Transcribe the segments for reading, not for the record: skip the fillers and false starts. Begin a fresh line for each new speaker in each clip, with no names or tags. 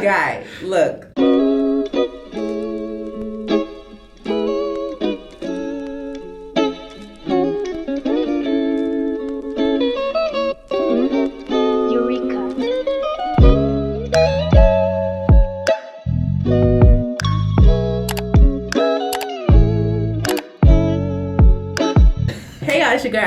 Guy, look.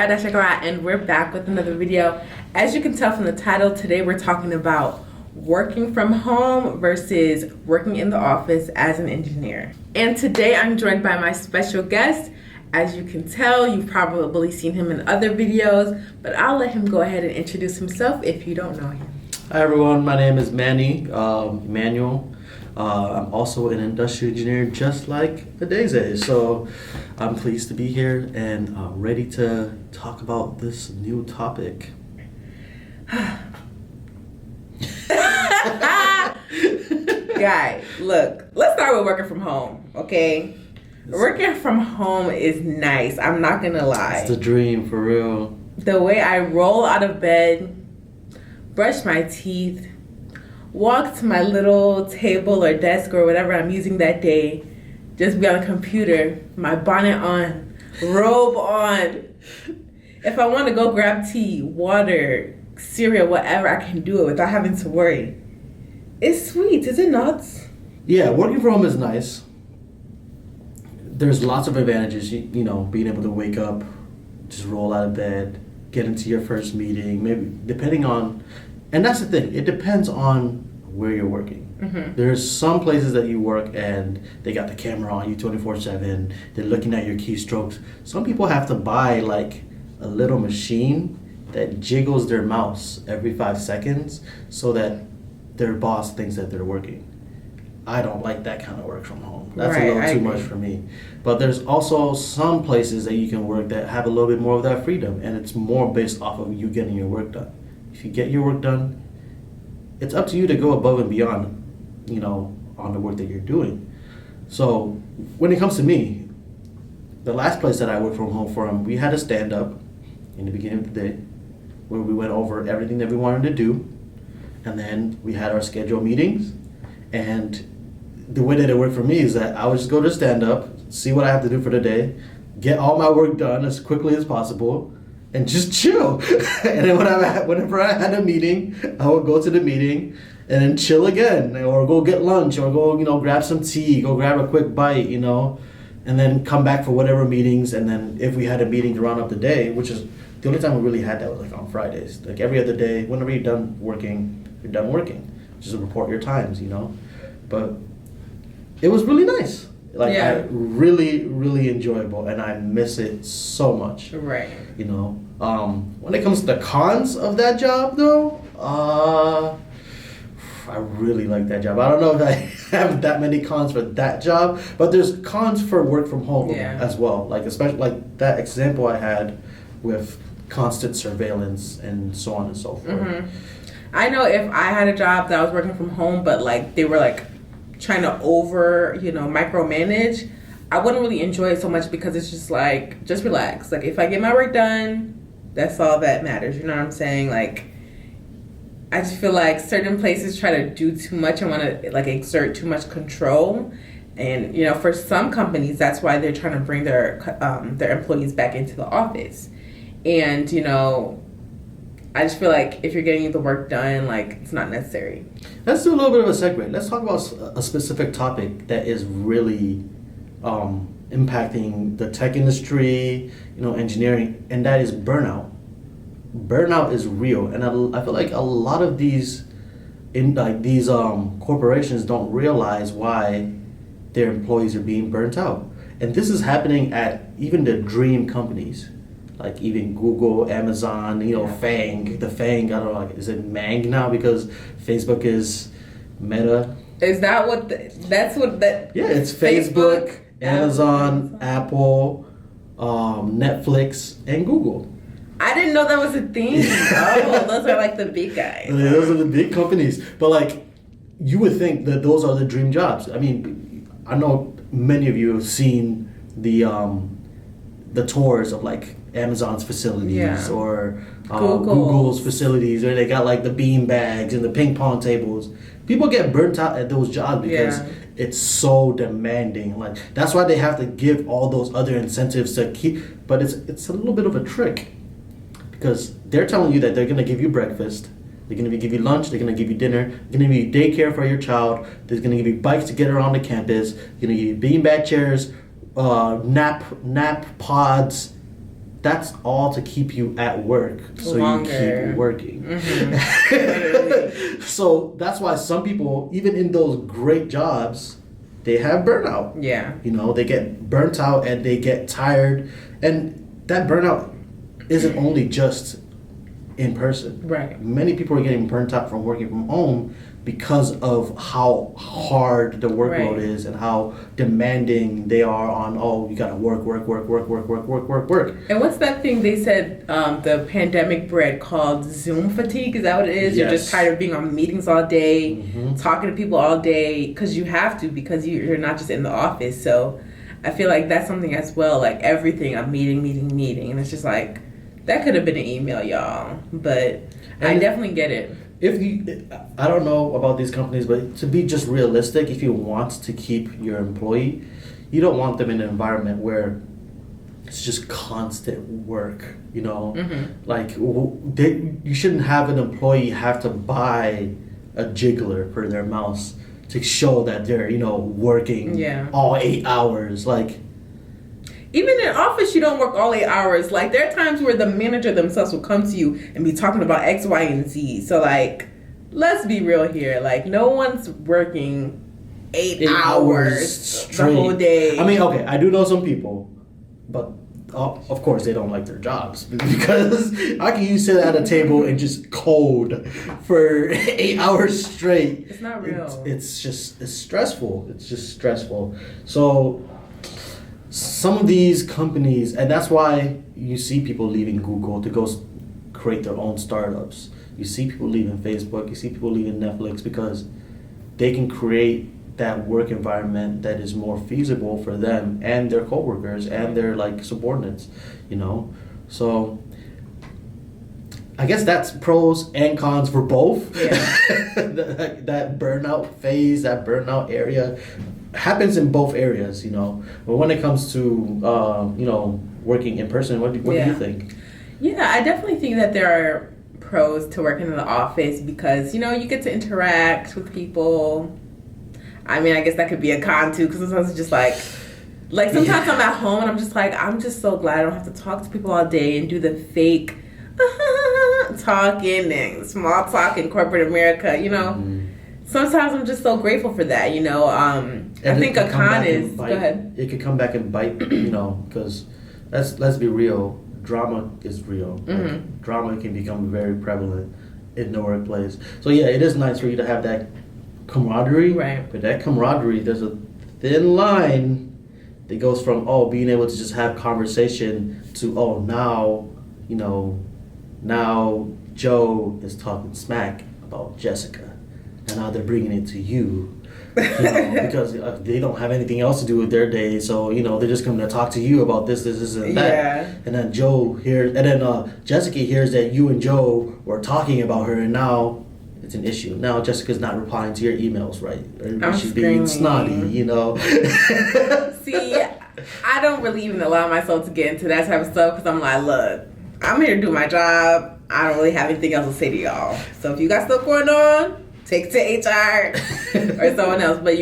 It's your girl, and we're back with another video. As you can tell from the title, today we're talking about working from home versus working in the office as an engineer. And today I'm joined by my special guest. As you can tell, you've probably seen him in other videos, but I'll let him go ahead and introduce himself if you don't know him.
Hi everyone, my name is Manny, Emmanuel. I'm also an industrial engineer just like Adeze, so I'm pleased to be here and ready to talk about this new topic.
Guy, look, let's start with working from home, okay? Working from home is nice, I'm not gonna lie.
It's the dream, for real.
The way I roll out of bed, brush my teeth, walk to my little table or desk or whatever I'm using that day, just be on the computer, my bonnet on, robe on. If I want to go grab tea, water, cereal, whatever, I can do it without having to worry. It's sweet, is it not?
Yeah, working from home is nice. There's lots of advantages, you know, being able to wake up, just roll out of bed, get into your first meeting, maybe depending on, and that's the thing, it depends on where you're working. Mm-hmm. There's some places that you work and they got the camera on you 24/7. They're looking at your keystrokes. Some people have to buy like a little machine that jiggles their mouse every 5 seconds so that their boss thinks that they're working. I don't like that kind of work from home. That's a little too much for me. But there's also some places that you can work that have a little bit more of that freedom, and it's more based off of you getting your work done. If you get your work done, it's up to you to go above and beyond, you know, on the work that you're doing. So when it comes to me, the last place that I worked from home from, we had a stand-up in the beginning of the day where we went over everything that we wanted to do, and then we had our scheduled meetings. And the way that it worked for me is that I would just go to stand-up, see what I have to do for the day, get all my work done as quickly as possible, and just chill. And then whenever I had a meeting, I would go to the meeting and then chill again, or go get lunch, or go, you know, grab some tea, go grab a quick bite, you know, and then come back for whatever meetings. And then if we had a meeting to round up the day, which is the only time we really had that was like on Fridays. Like every other day, whenever you're done working, you're done working. Just report your times, you know. But it was really nice. Like, I really, really enjoyable, and I miss it so much.
Right.
You know, when it comes to the cons of that job, though, I really like that job. I don't know if I have that many cons for that job, but there's cons for work from home as well. Like, especially like that example I had with constant surveillance and so on and so forth.
Mm-hmm. I know if I had a job that I was working from home, but like they were like trying to micromanage, I wouldn't really enjoy it so much because it's just like, just relax. Like if I get my work done, that's all that matters. You know what I'm saying? Like, I just feel like certain places try to do too much and want to like exert too much control. And, you know, for some companies, that's why they're trying to bring their employees back into the office. And, you know, I just feel like if you're getting the work done, like, it's not necessary.
Let's do a little bit of a segue. Let's talk about a specific topic that is really impacting the tech industry, you know, engineering, and that is burnout. Burnout is real, and I feel like a lot of these corporations don't realize why their employees are being burnt out. And this is happening at even the dream companies. Like even Google, Amazon, you know, FANG, I don't know, like, is it MANG now because Facebook is Meta?
Is that what,
Yeah, it's Facebook, Amazon, Apple, Netflix, and Google.
I didn't know that was a thing. Oh, those are like the big guys.
Yeah, those are the big companies. But like, you would think that those are the dream jobs. I mean, I know many of you have seen the tours of like Amazon's facilities or Google's facilities, where they got like the bean bags and the ping pong tables. People get burnt out at those jobs because it's so demanding. Like that's why they have to give all those other incentives to keep. But it's a little bit of a trick because they're telling you that they're gonna give you breakfast, they're gonna give you lunch, they're gonna give you dinner, they're gonna give you daycare for your child, they're gonna give you bikes to get around the campus, they're gonna give you beanbag chairs, nap pods. That's all to keep you at work, so you keep working. Mm-hmm. So that's why some people, even in those great jobs, they have burnout.
Yeah.
You know, they get burnt out and they get tired, and that burnout isn't only just in person.
Right.
Many people are getting burnt out from working from home because of how hard the workload is and how demanding they are on, you gotta work.
And what's that thing they said the pandemic bred called Zoom fatigue? Is that what it is? Yes. You're just tired of being on meetings all day, talking to people all day, because you have to, because you're not just in the office. So I feel like that's something as well, like everything, a meeting. And it's just like, that could have been an email, y'all. But I definitely get it.
I don't know about these companies, but to be just realistic, if you want to keep your employee, you don't want them in an environment where it's just constant work, you know? Mm-hmm. Like, you shouldn't have an employee have to buy a jiggler for their mouse to show that they're, working all 8 hours. Like,
even in office, you don't work all 8 hours. Like, there are times where the manager themselves will come to you and be talking about X, Y, and Z. So, like, let's be real here. Like, no one's working 8 hours straight the whole day.
I mean, okay, I do know some people, but of course they don't like their jobs. Because how can you sit at a table and just code for 8 hours straight?
It's not real.
It's stressful. It's just stressful. So some of these companies, and that's why you see people leaving Google to go create their own startups. You see people leaving Facebook, you see people leaving Netflix, because they can create that work environment that is more feasible for them and their coworkers and their subordinates, So I guess that's pros and cons for both. Yeah. that burnout phase, that burnout area happens in both areas, But when it comes to working in person, what do you think?
Yeah, I definitely think that there are pros to working in the office because you get to interact with people. I mean, I guess that could be a con too, because sometimes it's just like sometimes I'm at home and I'm just so glad I don't have to talk to people all day and do the fake talking and small talk in corporate America, Mm-hmm. Sometimes I'm just so grateful for that, I think a con is, go ahead.
It could come back and bite, because let's be real, drama is real. Mm-hmm. Drama can become very prevalent in the workplace. So yeah, it is nice for you to have that camaraderie, right? But that camaraderie, there's a thin line that goes from being able to just have conversation to now Joe is talking smack about Jessica, and now they're bringing it to you, because they don't have anything else to do with their day, so they're just coming to talk to you about this, and that. Yeah. And then Jessica hears that you and Joe were talking about her, and now it's an issue. Now Jessica's not replying to your emails, right? Or she's being snotty,
See, I don't really even allow myself to get into that type of stuff because I'm like, look, I'm here to do my job. I don't really have anything else to say to y'all. So if you got stuff going on, take it to HR or someone else. But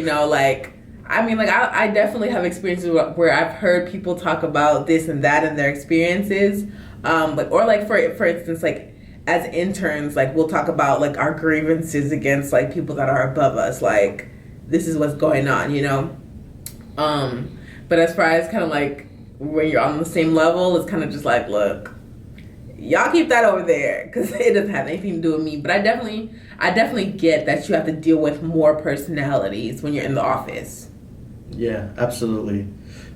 I definitely have experiences where I've heard people talk about this and that in their experiences. For instance, as interns, we'll talk about our grievances against people that are above us. This is what's going on, But as far as kind of when you're on the same level, it's kind of just look, y'all keep that over there because it doesn't have anything to do with me. But I definitely get that you have to deal with more personalities when you're in the office.
Yeah, absolutely.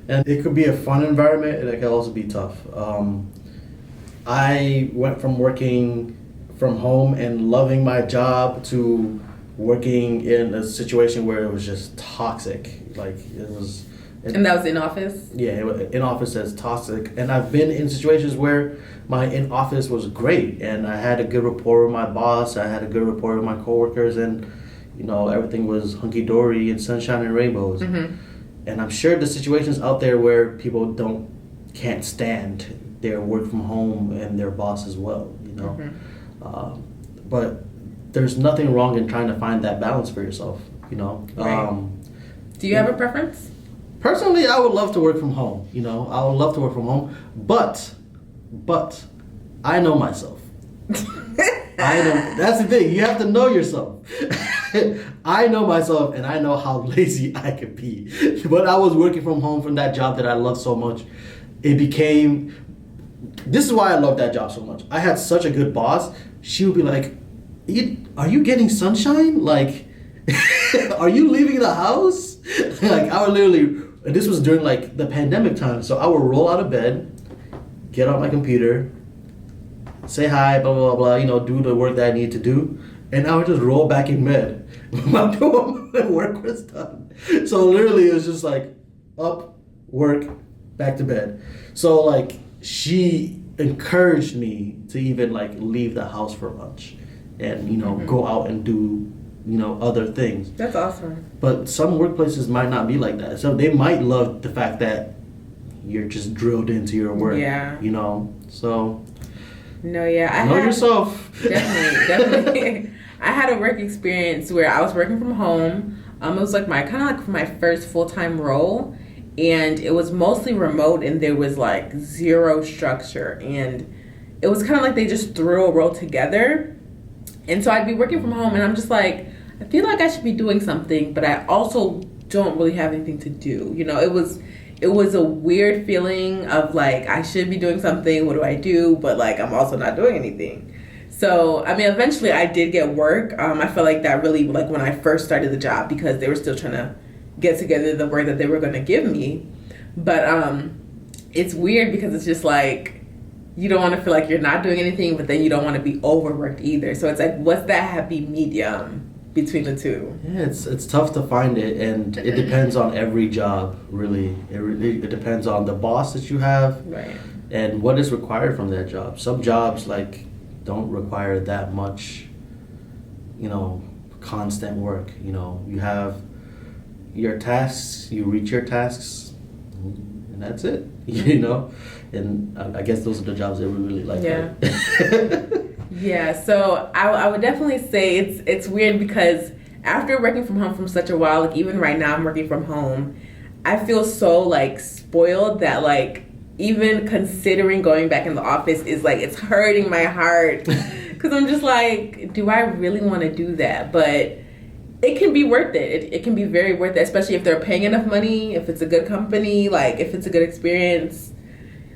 And it could be a fun environment, and it can also be tough. I went from working from home and loving my job to working in a situation where it was just toxic. It was
And that was in office?
Yeah, in office as toxic. And I've been in situations where my in office was great, and I had a good rapport with my boss. I had a good rapport with my coworkers, and everything was hunky dory and sunshine and rainbows.
Mm-hmm.
And I'm sure the situations out there where people can't stand their work from home and their boss as well.
Mm-hmm.
But there's nothing wrong in trying to find that balance for yourself.
Right. Do you have a preference?
Personally, I would love to work from home. I would love to work from home, but I know myself. I know. That's the thing. You have to know yourself. I know myself, and I know how lazy I can be. When I was working from home from that job that I love so much, it became. This is why I love that job so much. I had such a good boss. She would be like, "Are you getting sunshine? Like, are you leaving the house?" Like, I would literally. And this was during like the pandemic time, so I would roll out of bed, get on my computer, say hi, blah blah blah, do the work that I need to do, and I would just roll back in bed. My work was done. So literally, it was just like up, work, back to bed. So like she encouraged me to even like leave the house for lunch, and
Mm-hmm.
go out and do other things.
That's awesome.
But some workplaces might not be like that. So they might love the fact that you're just drilled into your work.
Yeah.
So
No, yeah.
know yourself.
Definitely. I had a work experience where I was working from home. It was like my first full-time role, and it was mostly remote, and there was like zero structure, and it was kind of like they just threw a role together. And so I'd be working from home, and I'm just like, I feel like I should be doing something, but I also don't really have anything to do. It was a weird feeling of like, I should be doing something. What do I do? But like, I'm also not doing anything. So, I mean, eventually I did get work. I felt like that really, like when I first started the job, because they were still trying to get together the work that they were going to give me. But it's weird because it's just like, you don't want to feel like you're not doing anything, but then you don't want to be overworked either. So it's like, what's that happy medium between the two?
Yeah, it's tough to find it, and it depends on every job, really. It depends on the boss that you have,
Right.
and what is required from that job. Some jobs like don't require that much, constant work. You have your tasks, you reach your tasks, and that's it. And I guess those are the jobs that we really like.
Yeah.
Right?
Yeah, so I would definitely say it's weird because after working from home for such a while, like even right now I'm working from home, I feel so like spoiled that like even considering going back in the office is like, it's hurting my heart because I'm just like, do I really want to do that? But it can be worth it. It can be very worth it, especially if they're paying enough money, if it's a good company, like if it's a good experience.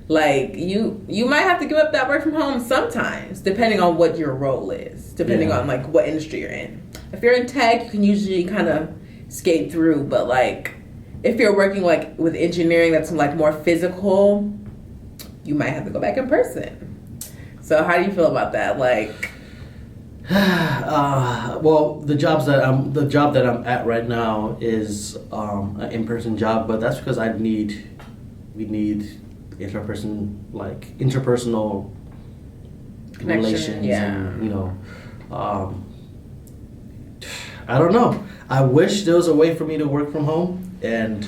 Like you might have to give up that work from home sometimes, depending on what your role is, depending on like what industry you're in. If you're in tech, you can usually kind of skate through, but like if you're working like with engineering that's like more physical, you might have to go back in person. So how do you feel about that? Like,
well, the job that I'm at right now is an in-person job, but that's because we need interpersonal
connection,
relations,
yeah.
and I don't know. I wish there was a way for me to work from home, and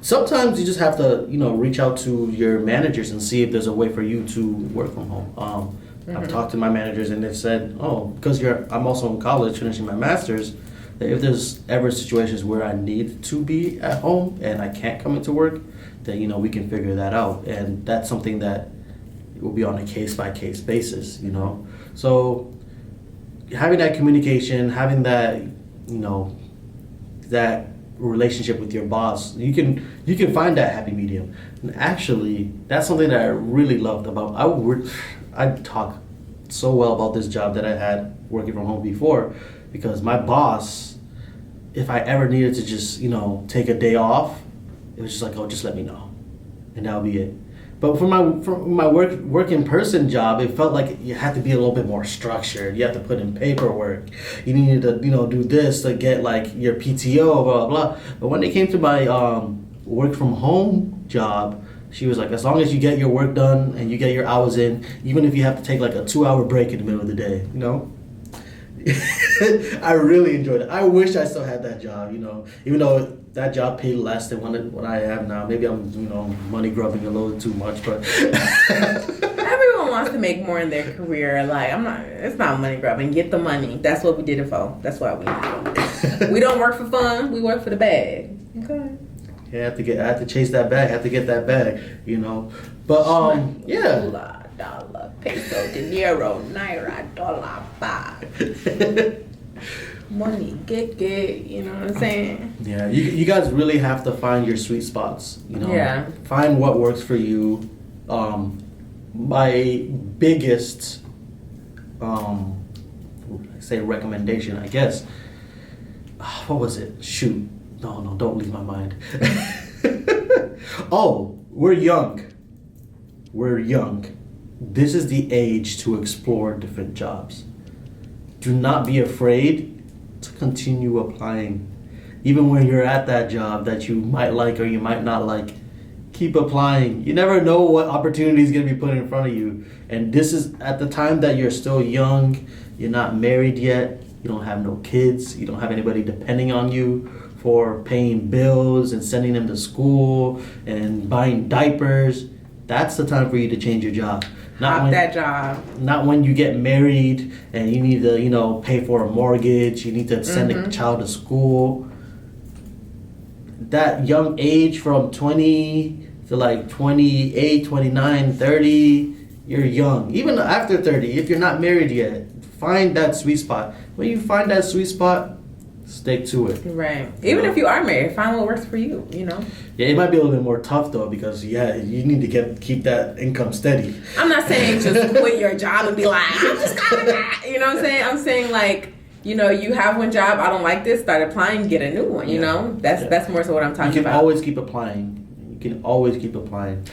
sometimes you just have to reach out to your managers and see if there's a way for you to work from home. I've talked to my managers, and they've said, because I'm also in college finishing my master's, that if there's ever situations where I need to be at home and I can't come into work, then we can figure that out, and that's something that will be on a case-by-case basis. So having that communication, having that that relationship with your boss, you can find that happy medium. And actually, that's something that I really loved about. I talk so well about this job that I had working from home before, because my boss, if I ever needed to just take a day off, it was just like, just let me know, and that'll be it. But for my work in person job, it felt like you had to be a little bit more structured. You have to put in paperwork. You needed to do this to get like your PTO, blah blah blah. But when it came to my work from home job, she was like, as long as you get your work done and you get your hours in, even if you have to take like a 2-hour break in the middle of the day, you know. I really enjoyed it. I wish I still had that job, you know, even though that job paid less than what I have now. Maybe I'm, you know, money grubbing a little too much, but
everyone wants to make more in their career. Like, it's not money grubbing. Get the money. That's what we did it for. That's why we did it. We don't work for fun. We work for the bag. Okay.
Yeah, I had to chase that bag. I had to get that bag, you know. But yeah.
Dollar, peso, dinero, naira, dollar, five. Money, get, you know what I'm saying?
Yeah, you guys really have to find your sweet spots, you know.
Yeah.
Find what works for you. My biggest, say recommendation, I guess. What was it? Shoot. No, don't leave my mind. Oh, we're young. This is the age to explore different jobs. Do not be afraid to continue applying. Even when you're at that job that you might like or you might not like, keep applying. You never know what opportunity is going to be put in front of you. And this is at the time that you're still young, you're not married yet, you don't have no kids, you don't have anybody depending on you for paying bills and sending them to school and buying diapers. That's the time for you to change your job.
That job.
Not when you get married and you need to, you know, pay for a mortgage, you need to send a child to school. That young age from 20 to like 28, 29, 30, you're young. Even after 30, if you're not married yet, find that sweet spot. When you find that sweet spot, stick to it.
Right. Even if you are married, find what works for you, you know?
Yeah, it might be a little bit more tough though because you need to keep that income steady.
I'm not saying just quit your job and be like, I'm just you know what I'm saying? I'm saying like, you know, you have one job, I don't like this, start applying, get a new one, you know? That's more so what I'm talking about.
You can always keep applying.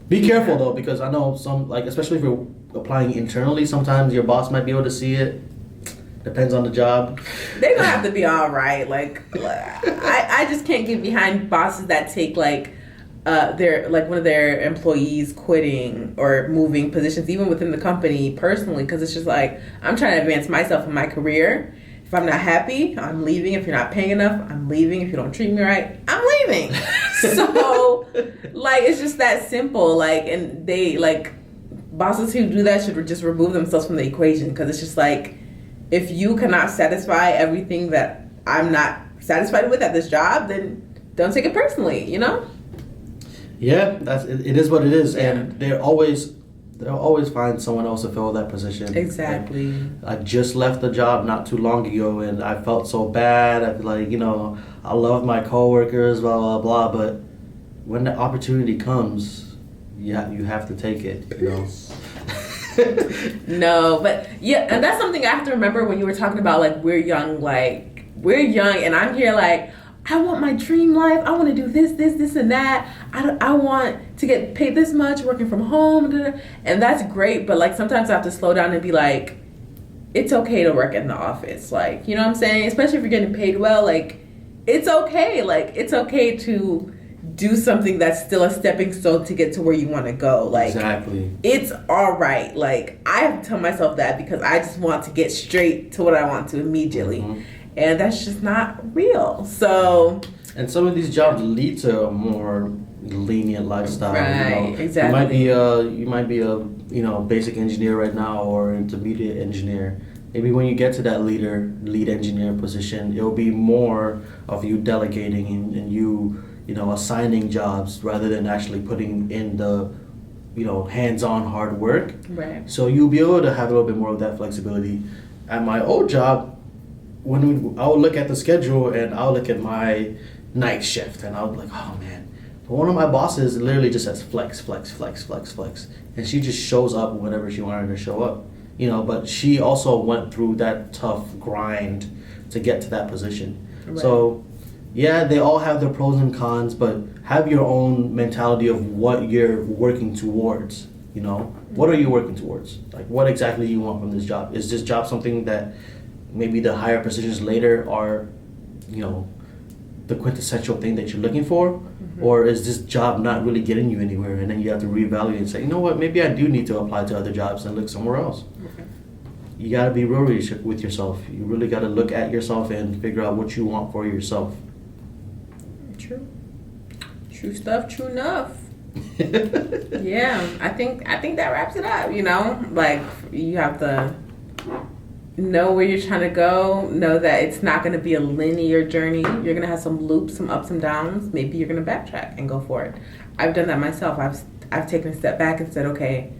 Be careful though, because I know some, like, especially if you're applying internally, sometimes your boss might be able to see it. Depends on the job.
They're gonna have to be all right. Like, I just can't get behind bosses that take like their like one of their employees quitting or moving positions, even within the company personally, because it's just like I'm trying to advance myself in my career. If I'm not happy, I'm leaving. If you're not paying enough, I'm leaving. If you don't treat me right, I'm leaving. So, like, it's just that simple. Like, and they like bosses who do that should just remove themselves from the equation because it's just like. If you cannot satisfy everything that I'm not satisfied with at this job, then don't take it personally, you know?
Yeah, it is what it is. Yeah. And they'll always find someone else to fill that position.
Exactly.
Like, I just left the job not too long ago and I felt so bad. I feel like, you know, I love my coworkers, blah, blah, blah. But when the opportunity comes, you have to take it, you know?
No, but yeah, and that's something I have to remember when you were talking about like we're young, and I'm here like I want my dream life. I want to do this and that. I want to get paid this much working from home, and that's great. But like sometimes I have to slow down and be like, it's okay to work in the office, like, you know what I'm saying? Especially if you're getting paid well, like it's okay. Like it's okay to do something that's still a stepping stone to get to where you want to go. Like,
exactly.
It's all right. Like, I have to tell myself that because I just want to get straight to what I want to immediately. Mm-hmm. And that's just not real. So...
And some of these jobs lead to a more lenient lifestyle.
Right,
you know?
exactly.
You might be a basic engineer right now or intermediate engineer. Maybe when you get to that lead engineer position, it'll be more of you delegating and you assigning jobs rather than actually putting in the, hands-on hard work.
Right.
So you'll be able to have a little bit more of that flexibility. At my old job, I would look at the schedule and I would look at my night shift and I would be like, oh man. But one of my bosses literally just says flex, flex, flex, flex, flex. And she just shows up whenever she wanted to show up. But she also went through that tough grind to get to that position. Right. So yeah, they all have their pros and cons, but have your own mentality of what you're working towards. What are you working towards? Like, what exactly do you want from this job? Is this job something that maybe the higher positions later are, the quintessential thing that you're looking for?
Mm-hmm.
Or is this job not really getting you anywhere? And then you have to reevaluate and say, you know what, maybe I do need to apply to other jobs and look somewhere else.
Okay.
You got to be real with yourself. You really got to look at yourself and figure out what you want for yourself.
True. True stuff, true enough. Yeah, I think that wraps it up, you know? Like, you have to know where you're trying to go, know that it's not going to be a linear journey. You're going to have some loops, some ups and downs. Maybe you're going to backtrack and go for it. I've done that myself. I've taken a step back and said, okay,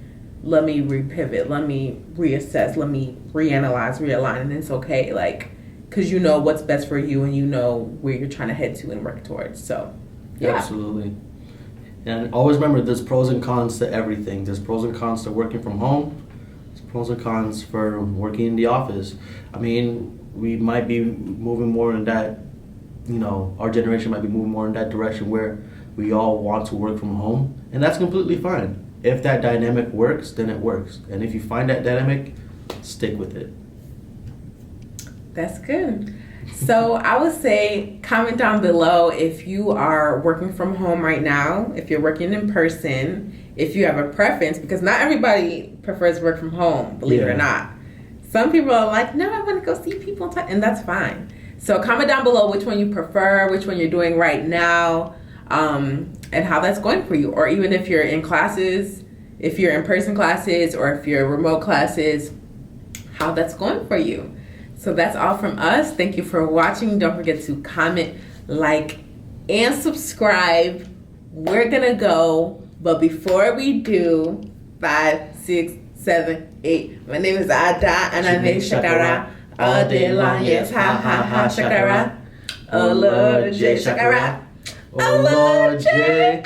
let me repivot, let me reassess, let me reanalyze, realign, and it's okay, like, because you know what's best for you and you know where you're trying to head to and work towards. So, yeah.
Absolutely. And always remember, there's pros and cons to everything. There's pros and cons to working from home. There's pros and cons for working in the office. I mean, we might be moving more in that, you know, our generation might be moving more in that direction where we all want to work from home. And that's completely fine. If that dynamic works, then it works. And if you find that dynamic, stick with it.
That's good. So I would say comment down below if you are working from home right now, if you're working in person, if you have a preference, because not everybody prefers work from home, believe it or not. Some people are like, no, I want to go see people, and that's fine. So comment down below which one you prefer, which one you're doing right now, and how that's going for you. Or even if you're in classes, if you're in person classes, or if you're remote classes, how that's going for you. So that's all from us. Thank you for watching. Don't forget to comment, like, and subscribe. We're gonna go, but before we do, 5, 6, 7, 8. My name is Ada, and I make Shakara all day long. Yes, ha ha ha Shakara. Oh Lord J Shakara. Oh Lord J.